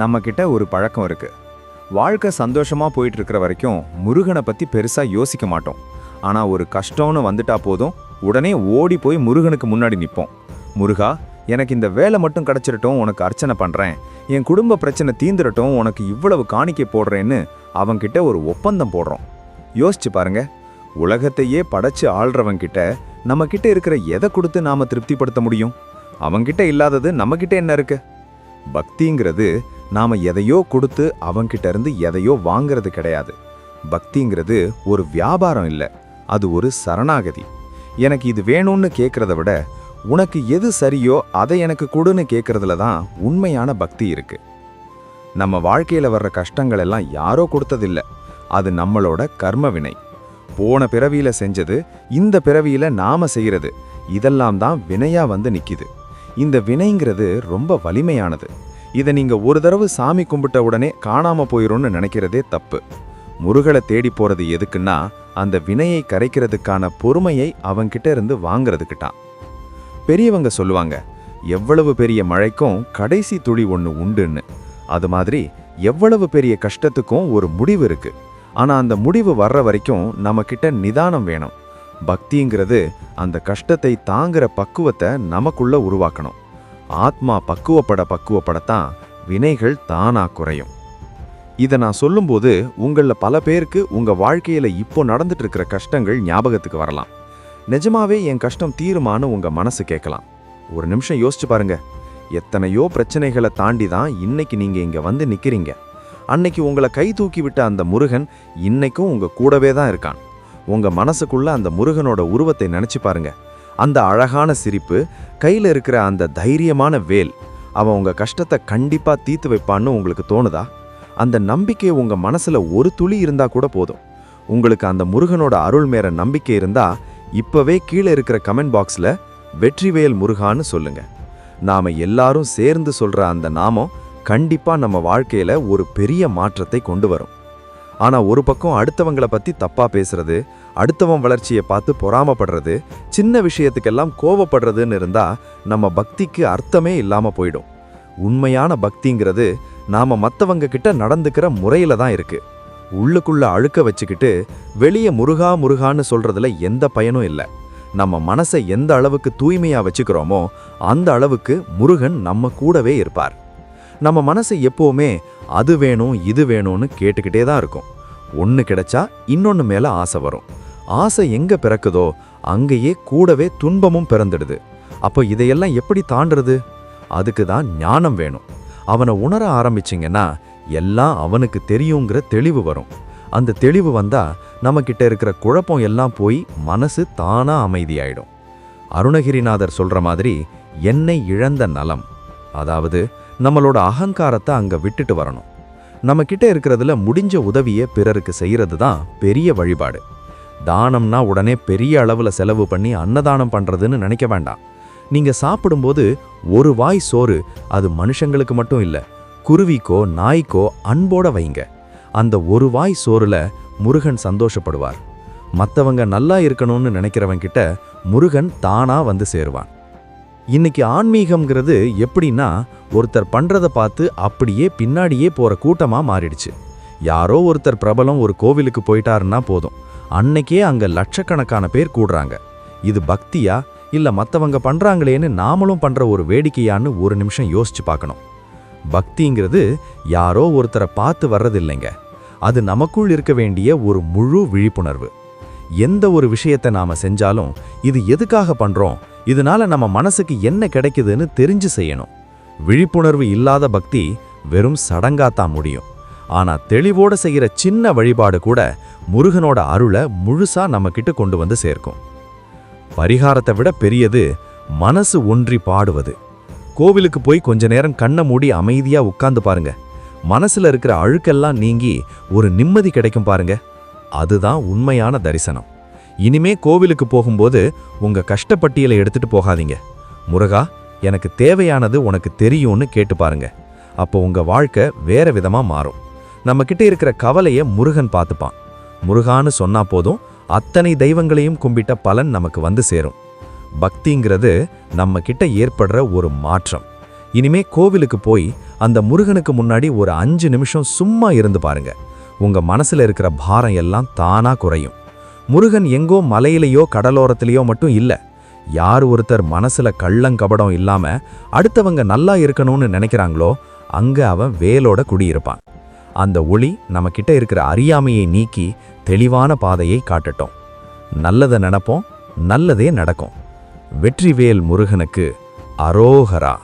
நம்மக்கிட்ட ஒரு பழக்கம் இருக்கு. வாழ்க்கை சந்தோஷமா போயிட்டு இருக்கிற வரைக்கும் முருகனை பத்தி பெருசா யோசிக்க மாட்டோம். ஆனா ஒரு கஷ்டம்னு வந்துட்டா போதும், உடனே ஓடி போய் முருகனுக்கு முன்னாடி நிற்போம். முருகா, எனக்கு இந்த வேலை மட்டும் கிடைச்சிடட்டும், உனக்கு அர்ச்சனை பண்றேன், என் குடும்ப பிரச்சனை தீந்துடட்டும், உனக்கு இவ்வளவு காணிக்கை போடுறேன்னு அவன்கிட்ட ஒரு ஒப்பந்தம் போடுறோம். யோசிச்சு பாருங்க, உலகத்தையே படைச்சு ஆள்றவன்கிட்ட நம்ம கிட்ட இருக்கிற எதை கொடுத்து நாம திருப்திப்படுத்த முடியும்? அவன்கிட்ட இல்லாதது நம்மகிட்ட என்ன இருக்கு? பக்திங்கிறது நாம எதையோ கொடுத்து அவன்கிட்ட இருந்து எதையோ வாங்கிறது கிடையாது. பக்திங்கிறது ஒரு வியாபாரம் இல்லை, அது ஒரு சரணாகதி. எனக்கு இது வேணும்னு கேட்கறத விட உனக்கு எது சரியோ அதை எனக்கு கொடுன்னு கேட்கறதுல தான் உண்மையான பக்தி இருக்கு. நம்ம வாழ்க்கையில வர்ற கஷ்டங்கள் எல்லாம் யாரோ கொடுத்ததில்லை, அது நம்மளோட கர்ம வினை. போன பிறவியில செஞ்சது இந்த பிறவியில நாம செய்யறது, இதெல்லாம் தான் வினையா வந்து நிக்குது. இந்த வினைங்கிறது ரொம்ப வலிமையானது. இதை நீங்க ஒரு தடவை சாமி கும்பிட்ட உடனே காணாம போயிரும்னு நினைக்கிறதே தப்பு. முருகலை தேடி போறது எதுக்குன்னா, அந்த வினையை கரைக்கிறதுக்கான பொறுமையை அவன்கிட்ட இருந்து வாங்கிறதுக்கிட்டான். பெரியவங்க சொல்லுவாங்க, எவ்வளவு பெரிய மழைக்கும் கடைசி துளி ஒன்று உண்டுன்னு. அது மாதிரி எவ்வளவு பெரிய கஷ்டத்துக்கும் ஒரு முடிவு இருக்கு. ஆனா அந்த முடிவு வர்ற வரைக்கும் நம்ம கிட்ட நிதானம் வேணும். பக்திங்கிறது அந்த கஷ்டத்தை தாங்குற பக்குவத்தை நமக்குள்ள உருவாக்கணும். ஆத்மா பக்குவப்படத்தான் வினைகள் தானா குறையும். இதை நான் சொல்லும்போது உங்களில் பல பேருக்கு உங்க வாழ்க்கையில இப்போ நடந்துட்டு இருக்கிற கஷ்டங்கள் ஞாபகத்துக்கு வரலாம். நிஜமாவே என் கஷ்டம் தீருமான்னு உங்க மனசு கேட்கலாம். ஒரு நிமிஷம் யோசிச்சு பாருங்க, எத்தனையோ பிரச்சனைகளை தாண்டி தான் இன்னைக்கு நீங்க இங்க வந்து நிக்கிறீங்க. அன்னைக்கு உங்களை கை தூக்கி விட்ட அந்த முருகன் இன்னைக்கும் உங்க கூடவே தான் இருக்கான். உங்க மனசுக்குள்ள அந்த முருகனோட உருவத்தை நினைச்சு பாருங்க. அந்த அழகான சிரிப்பு, கையில இருக்கிற அந்த தைரியமான வேல், அவன் உங்க கஷ்டத்தை கண்டிப்பா தீர்த்து வைப்பான்னு உங்களுக்கு தோணுதா? அந்த நம்பிக்கை உங்க மனசுல ஒரு துளி இருந்தா கூட போதும். உங்களுக்கு அந்த முருகனோட அருள் மேற நம்பிக்கை இருந்தா இப்பவே கீழே இருக்கிற கமெண்ட் பாக்ஸ்ல வெற்றிவேல் முருகான்னு சொல்லுங்க. நாம எல்லாரும் சேர்ந்து சொல்ற அந்த நாமம் கண்டிப்பா நம்ம வாழ்க்கையில ஒரு பெரிய மாற்றத்தை கொண்டு வரும். ஆனா ஒரு பக்கம் அடுத்தவங்களை பத்தி தப்பா பேசுறது, அடுத்தவன் வளர்ச்சியை பார்த்து பொறாமப்படுறது, சின்ன விஷயத்துக்கெல்லாம் கோவப்படுறதுன்னு இருந்தா நம்ம பக்திக்கு அர்த்தமே இல்லாம போயிடும். உண்மையான பக்திங்கிறது நாம மத்தவங்க கிட்ட நடந்துக்கிற முறையில தான் இருக்கு. உள்ளுக்குள்ள அழுக்க வச்சுக்கிட்டு வெளியே முருகா முருகான்னு சொல்றதுல எந்த பயனும் இல்லை. நம்ம மனசை எந்த அளவுக்கு தூய்மையா வச்சுக்கிறோமோ அந்த அளவுக்கு முருகன் நம்ம கூடவே இருப்பார். நம்ம மனசை எப்பவுமே அது வேணும் இது வேணும்னு கேட்டுக்கிட்டே தான் இருக்கும். ஒன்று கிடைச்சா இன்னொன்று மேலே ஆசை வரும். ஆசை எங்க பிறக்குதோ அங்கேயே கூடவே துன்பமும் பிறந்துடுது. அப்போ இதையெல்லாம் எப்படி தாண்டுறது? அதுக்கு தான் ஞானம் வேணும். அவனை உணர ஆரம்பிச்சிங்கன்னா எல்லாம் அவனுக்கு தெரியுங்கிற தெளிவு வரும். அந்த தெளிவு வந்தா நம்மக்கிட்ட இருக்கிற குழப்பம் எல்லாம் போய் மனசு தானா அமைதியாயிடும். அருணகிரிநாதர் சொல்ற மாதிரி என்னை இழந்த நலம், அதாவது நம்மளோட அகங்காரத்தை அங்க விட்டுட்டு வரணும். நம்ம கிட்ட இருக்கிறதுல முடிஞ்ச உதவியை பிறருக்கு செய்யறது தான் பெரிய வழிபாடு. தானம்னா உடனே பெரிய அளவுல செலவு பண்ணி அன்னதானம் பண்றதுன்னு நினைக்க வேண்டாம். நீங்க சாப்பிடும்போது ஒரு வாய் சோறு, அது மனுஷங்களுக்கு மட்டும் இல்ல, குருவிக்கோ நாய்க்கோ அன்போட வைங்க. அந்த ஒரு வாய் சோறுல முருகன் சந்தோஷப்படுவார். மற்றவங்க நல்லா இருக்கணும்னு நினைக்கிறவங்கிட்ட முருகன் தானா வந்து சேருவான். இன்னைக்கு ஆன்மீகம்ங்கிறது எப்படின்னா, ஒருத்தர் பண்றதை பார்த்து அப்படியே பின்னாடியே போற கூட்டமா மாறிடுச்சு. யாரோ ஒருத்தர் பிரபலம் ஒரு கோவிலுக்கு போயிட்டாருன்னா போதும், அன்னைக்கே அங்க லட்சக்கணக்கான பேர் கூடுறாங்க. இது பக்தியா இல்ல மத்தவங்க பண்றாங்களேன்னு நாமளும் பண்ற ஒரு வேடிக்கையான்னு ஒரு நிமிஷம் யோசிச்சு பார்க்கணும். பக்திங்கிறது யாரோ ஒருத்தரை பார்த்து வர்றதில்லைங்க, அது நமக்குள் இருக்க வேண்டிய ஒரு முழு விழிப்புணர்வு. எந்த ஒரு விஷயத்தை நாம செஞ்சாலும் இது எதுக்காக பண்றோம், இதனால நம்ம மனசுக்கு என்ன கிடைக்குதுன்னு தெரிஞ்சு செய்யணும். விழிப்புணர்வு இல்லாத பக்தி வெறும் சடங்காத்தான் முடியும். ஆனா தெளிவோட செய்யற சின்ன வழிபாடு கூட முருகனோட அருளை முழுசா நம்ம கிட்ட கொண்டு வந்து சேர்க்கும். பரிகாரத்தை விட பெரியது மனசு ஒன்றி பாடுவது. கோவிலுக்கு போய் கொஞ்ச நேரம் கண்ணை மூடி அமைதியா உட்கார்ந்து பாருங்க. மனசுல இருக்கிற அழுக்கெல்லாம் நீங்கி ஒரு நிம்மதி கிடைக்கும் பாருங்க. அதுதான் உண்மையான தரிசனம். இனிமே கோவிலுக்கு போகும்போது உங்க கஷ்டப்பட்டியலை எடுத்துட்டு போகாதீங்க. முருகா, எனக்கு தேவையானது உனக்கு தெரியும்னு கேட்டு பாருங்க. அப்போ உங்க வாழ்க்கை வேற விதமா மாறும். நம்ம கிட்ட இருக்கிற கவலையை முருகன் பார்த்துப்பான். முருகான்னு சொன்னா போதும், அத்தனை தெய்வங்களையும் கும்பிட்ட பலன் நமக்கு வந்து சேரும். பக்திங்கிறது நம்ம கிட்ட ஏற்படுற ஒரு மாற்றம். இனிமே கோவிலுக்கு போய் அந்த முருகனுக்கு முன்னாடி ஒரு 5 நிமிஷம் சும்மா இருந்து பாருங்க. உங்க மனசுல இருக்கிற பாரம் எல்லாம் தானா குறையும். முருகன் எங்கோ மலையிலேயோ கடலோரத்திலேயோ மட்டும் இல்ல. யார் ஒருத்தர் மனசுல கள்ளங்கபடம் இல்லாம அடுத்தவங்க நல்லா இருக்கணும்னு நினைக்கிறாங்களோ அங்க அவன் வேலோட குடியிருப்பான். அந்த ஒளி நம்மகிட்ட இருக்கிற அறியாமையை நீக்கி தெளிவான பாதையை காட்டட்டும். நல்லதை நினைப்போம், நல்லதே நடக்கும். வெற்றிவேல் முருகனுக்கு அரோகரா.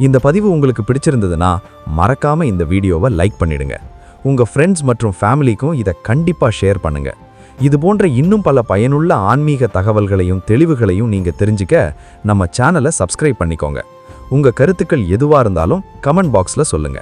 இந்த பதிவு உங்களுக்கு பிடிச்சிருந்ததுன்னா மறக்காம இந்த வீடியோவை லைக் பண்ணிடுங்க. உங்க ஃப்ரெண்ட்ஸ் மற்றும் ஃபேமிலிக்கும் இதை கண்டிப்பா ஷேர் பண்ணுங்க. இது போன்ற இன்னும் பல பயனுள்ள ஆன்மீக தகவல்களையும் தெளிவுகளையும் நீங்க தெரிஞ்சுக்க நம்ம சேனலை சப்ஸ்கிரைப் பண்ணிக்கோங்க. உங்க கருத்துக்கள் எதுவா இருந்தாலும் கமெண்ட் பாக்ஸ்ல சொல்லுங்க.